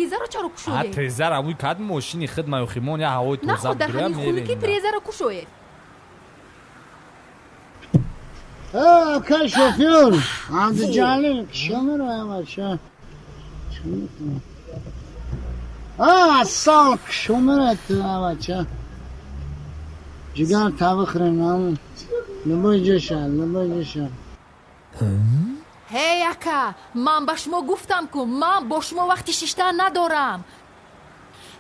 پریزه رو چرا کشوده؟ پریزه رو کد ماشینی خدمه و خیمون یا هوای نه توزه خود در همین خونه که پریزه رو کشوده. که شفیون عبد جلیل شما رو یواشه اصلا شما رو یواشه جگر تبخرین همون لبای جشن هی اکا من با شما گفتم که من با شما وقتی ششتن ندارم.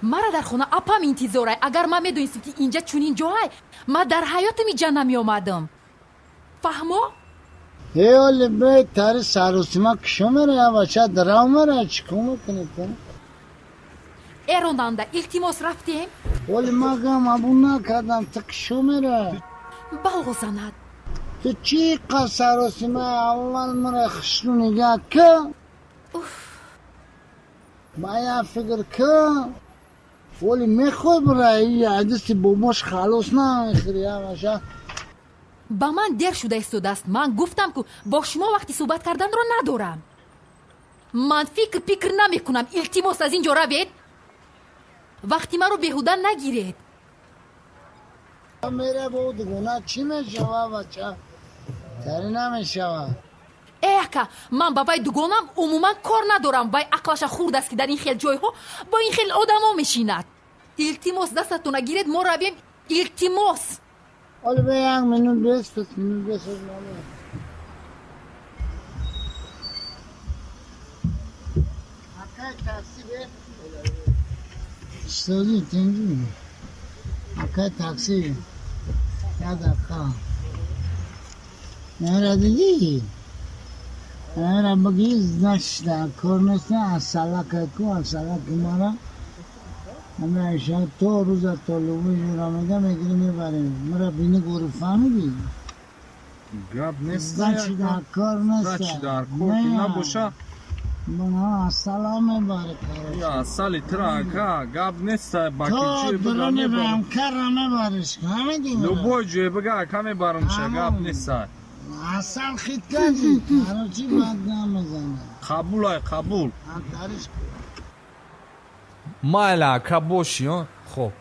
مرا در خونه اپم انتظاره. اگر من میدونستم که اینجا چونین جاهای من در حیاتم اینجا نمی آمدم. فهمو؟ هی بیت تاری سروسیما شما رو یواشه درام رو چکو میکنید ایرانده التماس رفتیم؟ ولی ما گم ابو نکردم تک شما رو بلغو زند. تو چی قصر و سیمه اول مرا خشنو نگه که باید فکر که ولی میخوای برای یه عدسی باباش خلاص نمیخوری همشه با من دیر شده ایستاده است. من گفتم که با شما وقتی صحبت کردن رو ندارم. من فکر نمی کنم. التماس از اینجا روید وقتی من رو بیهوده نگیرید. میره بود گناه چی میشوه بچه تری نمیشوه اکا من با وای دوگانم عموما کار ندارم. وای عقلش خورد است که در این خیل جای ها با این خیل آدم ها میشیند. التماس دستتون نگیرید ما رویم. التماس حالا به یک منوت بیست اکای تاکسی به استادی تنجی اکای تاکسی یاد اکا نهر دیگی نهر بگیز نشده کرنسته از سلک کو از سلک مارا همه ایشان تو روزا تو لوبی جورا میگه میگیری میبریم مرا بینی گوری فهمیدی گب نیست دچی در کار نیست دچی در کار که نباشه بنا سلام میباره یا سالی ترا که گب نیست باکی تو جوی بگه درونی میبارم رمکر را میبارش همه لبوی جوی بگه که میبارم شه گب نیست اصلا خیت کردی هنو چی باید نمیزنه قبول های قبول هم تاریش مالا که باشی خب